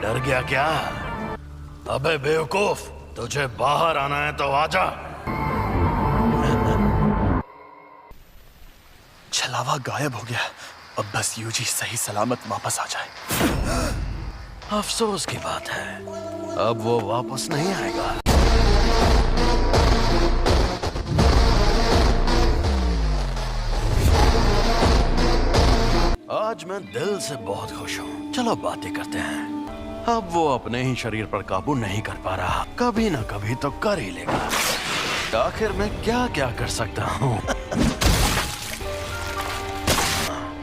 डर गया क्या? अबे बेवकूफ, तुझे बाहर आना है तो आजा। छलावा गायब हो गया। अब बस यूजी सही सलामत वापस आ जाए। अफसोस की बात है, अब वो वापस नहीं आएगा। आज मैं दिल से बहुत खुश हूँ। चलो बातें करते हैं। अब वो अपने ही शरीर पर काबू नहीं कर पा रहा, कभी ना कभी तो कर ही लेगा। आखिर मैं क्या क्या कर सकता हूँ?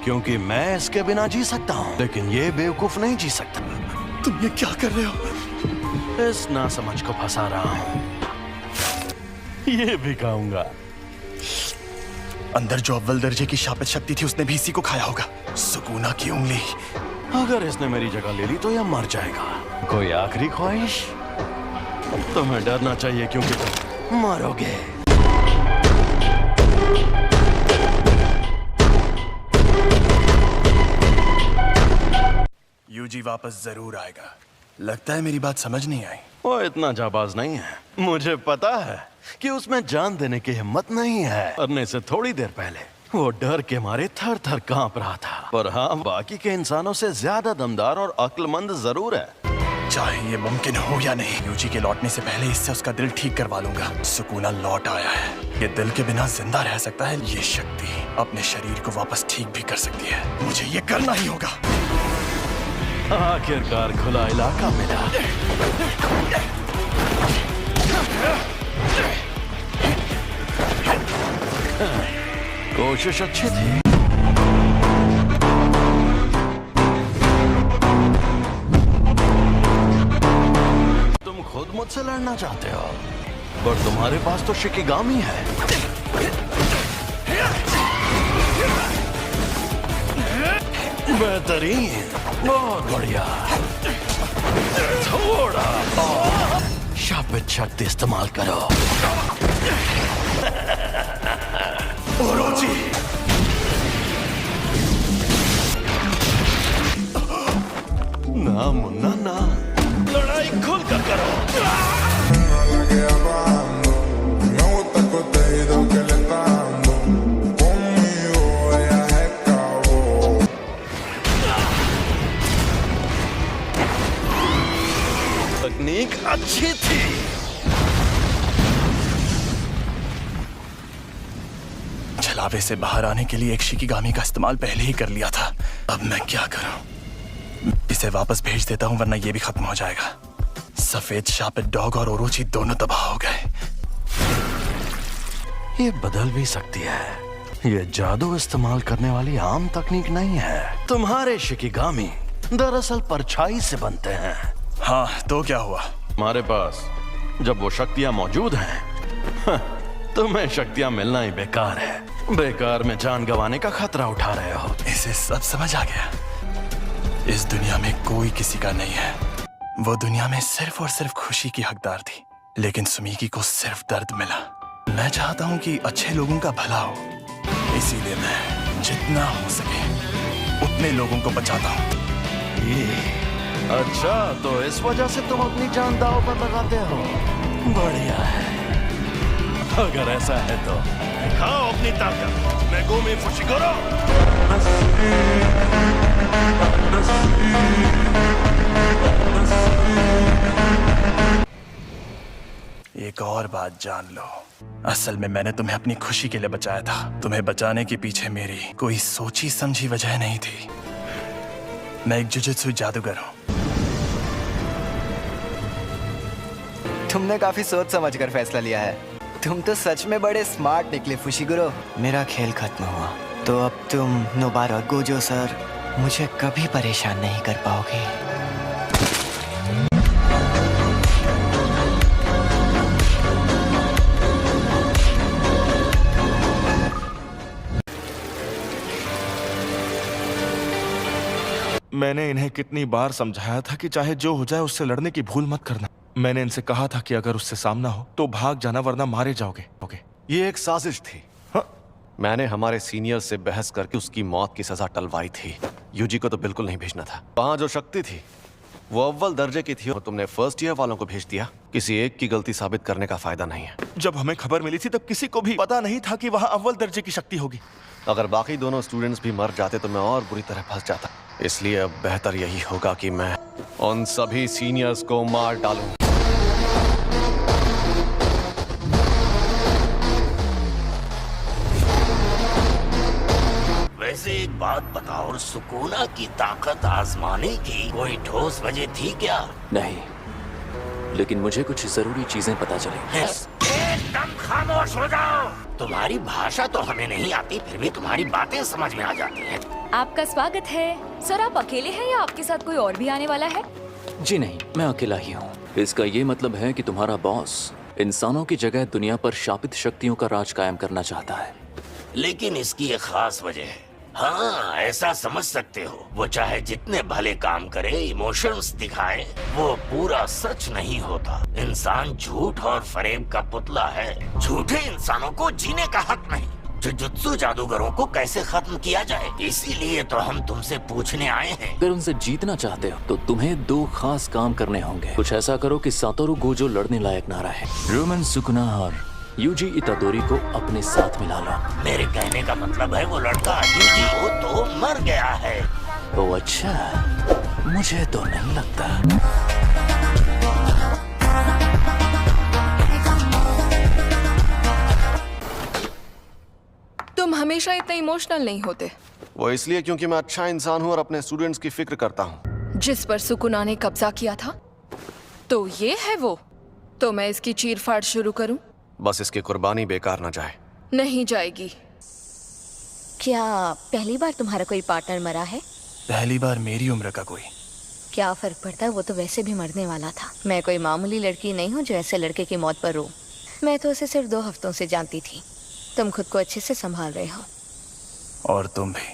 क्योंकि मैं इसके बिना जी सकता हूँ, लेकिन ये बेवकूफ नहीं जी सकता। तुम ये क्या कर रहे हो? इस नासमझ को फंसा रहा हूँ। ये भी खाऊंगा। अंदर जो अव्वल दर्जे की शापित शक्ति थी उसने भी इसी को खाया होगा। सुकूना की उंगली। अगर इसने मेरी जगह ले ली तो यह मर जाएगा। कोई आखिरी ख्वाहिश? तुम्हें डरना चाहिए क्योंकि तुम मरोगे। यूजी वापस जरूर आएगा। लगता है मेरी बात समझ नहीं आई। वो इतना जाबाज नहीं है। मुझे पता है कि उसमें जान देने की हिम्मत नहीं है। मरने से थोड़ी देर पहले वो डर के मारे थर थर कांप रहा था। पर हाँ, बाकी के इंसानों से ज्यादा दमदार और अक्लमंद जरूर है। चाहे ये मुमकिन हो या नहीं, यूजी के लौटने से पहले इससे उसका दिल ठीक करवा लूंगा। सुकूना लौट आया है। ये दिल के बिना जिंदा रह सकता है। ये शक्ति अपने शरीर को वापस ठीक भी कर सकती है। मुझे ये करना ही होगा। आखिरकार खुला इलाका मिला। कोशिश अच्छी थी। तुम खुद मुझसे लड़ना चाहते हो, पर तुम्हारे पास तो शिकिगामी है। बेहतरीन, बहुत बढ़िया। थोड़ा और शापित शक्ति इस्तेमाल करो। ओरोची! ना मुन्ना ना, लड़ाई खुलकर करो। तकनीक अच्छी थी। छलावे से बाहर आने के लिए एक शिकिगामी का इस्तेमाल पहले ही कर लिया था। अब मैं क्या करूं? इसे वापस भेज देता हूं, वरना ये भी खत्म हो जाएगा। सफेद शापित डॉग और ओरोची दोनों तबाह हो गए। ये बदल भी सकती है। ये जादू इस्तेमाल करने वाली आम तकनीक नहीं है। तुम्हारे शिकिगामी दरअसल परछाई से बनते हैं। हाँ, तो क्या हुआ? हमारे पास जब वो शक्तियां मौजूद हैं, तुम्हें शक्तियां मिलना ही बेकार है। बेकार में जान गंवाने का खतरा उठा रहे हो। इसे सब समझ आ गया। इस दुनिया में कोई किसी का नहीं है। वो दुनिया में सिर्फ और सिर्फ खुशी की हकदार थी, लेकिन सुमीकी को सिर्फ दर्द मिला। मैं चाहता हूँ कि अच्छे लोगों का भला हो, इसीलिए मैं जितना हो सके उतने लोगों को बचाता हूँ। अच्छा, तो इस वजह से तुम अपनी जान दांव पर लगाते हो। बढ़िया है। अगर ऐसा है तो दिखाओ अपनी ताकत। Megumi Fushiguro. एक और बात जान लो, असल में मैंने तुम्हें अपनी खुशी के लिए बचाया था। तुम्हें बचाने के पीछे मेरी कोई सोची समझी वजह नहीं थी। मैं एक जुजुत्सु जादूगर हूँ। तुमने काफी सोच समझ कर फैसला लिया है। तुम तो सच में बड़े स्मार्ट निकले फुशिगुरो। मेरा खेल खत्म हुआ, तो अब तुम नोबारा गोजो सर मुझे कभी परेशान नहीं कर पाओगे। मैंने इन्हें कितनी बार समझाया था कि चाहे जो हो जाए उससे लड़ने की भूल मत करना। मैंने इनसे कहा था कि अगर उससे सामना हो तो भाग जाना, वरना मारे जाओगे। ये एक साजिश थी। हाँ? मैंने हमारे सीनियर से बहस करके उसकी मौत की सजा टलवाई थी। यूजी को तो बिल्कुल नहीं भेजना था। वहां जो शक्ति थी वो अव्वल दर्जे की थी और तुमने फर्स्ट ईयर वालों को भेज दिया। किसी एक की गलती साबित करने का फायदा नहीं है। जब हमें खबर मिली थी तब किसी को भी पता नहीं था कि वहाँ अव्वल दर्जे की शक्ति होगी। अगर बाकी दोनों स्टूडेंट्स भी मर जाते तो मैं और बुरी तरह फंस जाता। इसलिए अब बेहतर यही होगा कि मैं उन सभी सीनियर्स को मार डालूं। वैसे एक बात बताओ, सुकूना की ताकत आजमाने की कोई ठोस वजह थी क्या? नहीं, लेकिन मुझे कुछ जरूरी चीजें पता चली। एकदम खामोश हो जाओ। तुम्हारी भाषा तो हमें नहीं आती, फिर भी तुम्हारी बातें समझ में आ जाती हैं। आपका स्वागत है। सर, आप अकेले हैं या आपके साथ कोई और भी आने वाला है? जी नहीं, मैं अकेला ही हूँ। इसका ये मतलब है कि तुम्हारा बॉस इंसानों की जगह दुनिया पर शापित शक्तियों का राज कायम करना चाहता है। लेकिन इसकी एक खास वजह है। हाँ, ऐसा समझ सकते हो, वो चाहे जितने भले काम करे, इमोशंस दिखाए, वो पूरा सच नहीं होता। इंसान झूठ और फरेब का पुतला है। झूठे इंसानों को जीने का हक नहीं। जुजुत्सु जादूगरों को कैसे खत्म किया जाए, इसीलिए तो हम तुमसे पूछने आए हैं। अगर उनसे जीतना चाहते हो तो तुम्हें 2 खास काम करने होंगे। कुछ ऐसा करो कि सातोरु गोजो लड़ने लायक ना रहे। रोमन सुकुना और यूजी इतादोरी को अपने साथ मिला लो। मेरे कहने का मतलब है वो लड़का यूजी वो तो मर गया है। ओ अच्छा, मुझे तो नहीं लगता। तुम हमेशा इतने इमोशनल नहीं होते। वो इसलिए क्योंकि मैं अच्छा इंसान हूँ और अपने स्टूडेंट्स की फिक्र करता हूँ। जिस पर सुकुना ने कब्जा किया था, तो ये है वो। तो मैं इसकी चीरफाड़ शुरू करूं? बस इसकी कुर्बानी बेकार ना जाए। नहीं जाएगी। क्या पहली बार तुम्हारा कोई पार्टनर मरा है? पहली बार मेरी उम्र का कोई। क्या फर्क पड़ता है, वो तो वैसे भी मरने वाला था। मैं कोई मामूली लड़की नहीं हूँ जो ऐसे लड़के की मौत पर रो। मैं तो उसे सिर्फ 2 हफ्तों से जानती थी। तुम खुद को अच्छे से संभाल रहे हो। और तुम भी।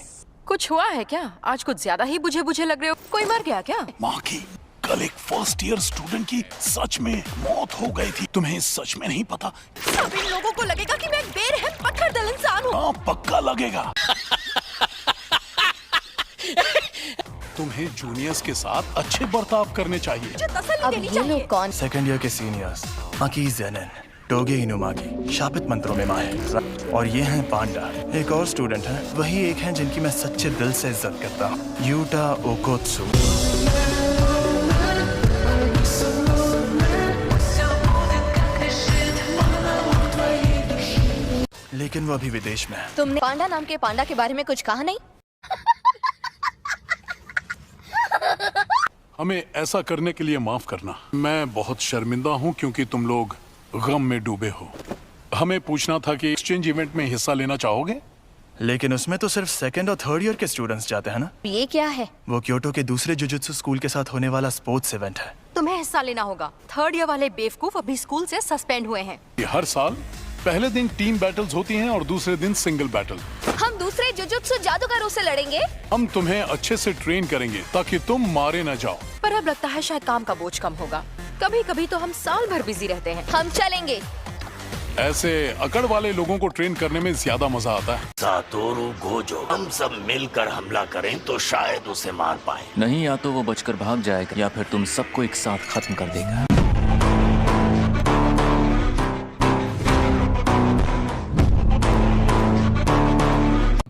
कुछ हुआ है क्या? आज कुछ ज्यादा ही बुझे बुझे लग रहे हो। कोई मर गया क्या? माँ की कल एक फर्स्ट ईयर स्टूडेंट की सच में मौत हो गई थी। तुम्हें सच में नहीं पता? सब इन लोगों को लगेगा कि मैं एक बेरहम पत्थरदिल इंसान हूँ। हाँ, पक्का लगेगा। तुम्हें जूनियर्स के साथ अच्छे बर्ताव करने चाहिए। अब ये लोग कौन? सेकंड ईयर के सीनियर्स आकी ज़ेनन, टोगे इनुमागी, शापित मंत्रों में माहिर। और ये हैं पांडा। एक और स्टूडेंट है, वही एक हैं जिनकी मैं सच्चे दिल से इज्जत करता हूँ, यूटा ओकोत्सु। लेकिन वो अभी विदेश में है। तुमने पांडा नाम के पांडा के बारे में कुछ कहा नहीं? हमें ऐसा करने के लिए माफ करना। मैं बहुत शर्मिंदा हूँ क्योंकि तुम लोग गम में डूबे हो। हमें पूछना था कि एक्सचेंज इवेंट में हिस्सा लेना चाहोगे? लेकिन उसमें तो सिर्फ सेकंड और थर्ड ईयर के स्टूडेंट्स जाते हैं ना? ये क्या है? वो क्योटो के दूसरे जुजुत्सु स्कूल के साथ होने वाला स्पोर्ट्स इवेंट है। तुम्हें हिस्सा लेना होगा। 3rd ईयर वाले बेवकूफ अभी स्कूल से सस्पेंड हुए हैं। हर साल पहले दिन टीम बैटल्स होती हैं और दूसरे दिन सिंगल बैटल। हम दूसरे जुजुत्सु जादूगरों से लड़ेंगे। हम तुम्हें अच्छे से ट्रेन करेंगे ताकि तुम मारे न जाओ। पर अब लगता है शायद काम का बोझ कम होगा। कभी कभी तो हम साल भर बिजी रहते हैं। हम चलेंगे। ऐसे अकड़ वाले लोगों को ट्रेन करने में ज्यादा मजा आता है। सातोरु गोजो, हम सब मिलकर हमला करें तो शायद उसे मार पाए। नहीं, या तो वो बचकर भाग जाएगा या फिर तुम सबको एक साथ खत्म कर देगा।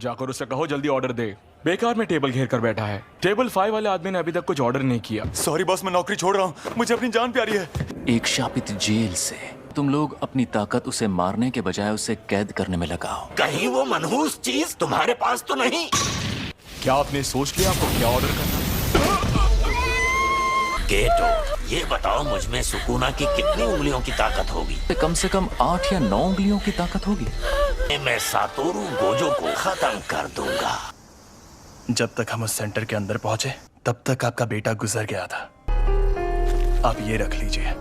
जाकर उसे कहो जल्दी ऑर्डर दे। बेकार में टेबल घेर कर बैठा है। टेबल 5 वाले आदमी ने अभी तक कुछ ऑर्डर नहीं किया। सॉरी बॉस, मैं नौकरी छोड़ रहा हूँ। मुझे अपनी जान प्यारी है। एक शापित जेल से तुम लोग अपनी ताकत उसे मारने के बजाय उसे कैद करने में लगाओ। कहीं वो मनहूस चीज तुम्हारे पास तो नहीं? क्या आपने सोच लिया आपको क्या ऑर्डर करना? गेटो, ये बताओ मुझ में सुकुना की कितनी उंगलियों की ताकत होगी? कम से कम 8 या 9 उंगलियों की ताकत होगी। मैं सातोरु गोजो को खत्म कर दूंगा। जब तक हम उस सेंटर के अंदर पहुंचे तब तक आपका बेटा गुजर गया था। आप ये रख लीजिए।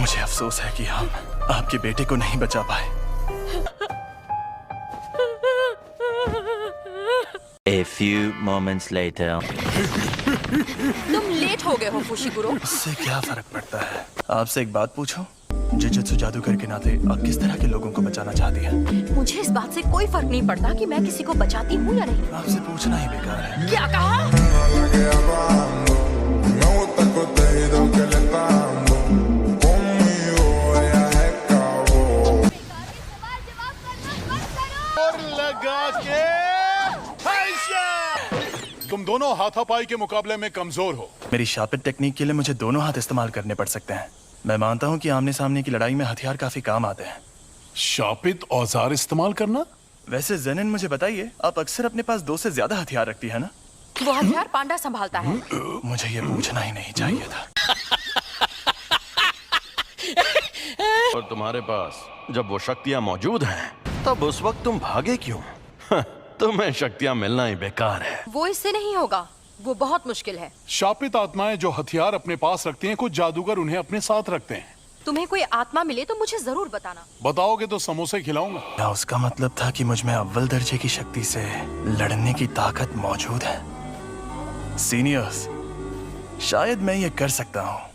मुझे अफसोस है कि हम आपके बेटे को नहीं बचा पाए। A few moments later. तुम लेट हो गए हो फुशिगुरो। इससे क्या फर्क पड़ता है? आपसे एक बात पूछूं? जुजुत्सु जादूगर के नाते आप किस तरह के लोगों को बचाना चाहती हैं? मुझे इस बात से कोई फर्क नहीं पड़ता कि मैं किसी को बचाती हूँ या नहीं। आपसे पूछना ही बेकार है। क्या कहा? तुम दोनों हाथापाई के मुकाबले में कमजोर हो। मेरी शापित टेक्निक के लिए मुझे दोनों हाथ इस्तेमाल करने पड़ सकते हैं। मैं मानता हूँ कि आमने सामने की लड़ाई में हथियार काफी काम आते हैं। शापित औजार इस्तेमाल करना? वैसे जेनिन, मुझे बताइए, आप अक्सर अपने पास 2 से ज्यादा हथियार रखती है ना? वो हथियार पांडा संभालता है। मुझे ये पूछना ही नहीं चाहिए था। और तुम्हारे पास जब वो शक्तियां मौजूद हैं, तब उस वक्त तुम भागे क्यों? तुम्हें शक्तियां मिलना ही बेकार है। वो इससे नहीं होगा, वो बहुत मुश्किल है। शापित आत्माएं जो हथियार अपने पास रखती हैं, कुछ जादूगर उन्हें अपने साथ रखते हैं। तुम्हें कोई आत्मा मिले तो मुझे जरूर बताना। बताओगे तो समोसे खिलाऊंगा। क्या उसका मतलब था कि मुझ में अव्वल दर्जे की शक्ति से लड़ने की ताकत मौजूद है? सीनियर्स, शायद मैं ये कर सकता हूँ।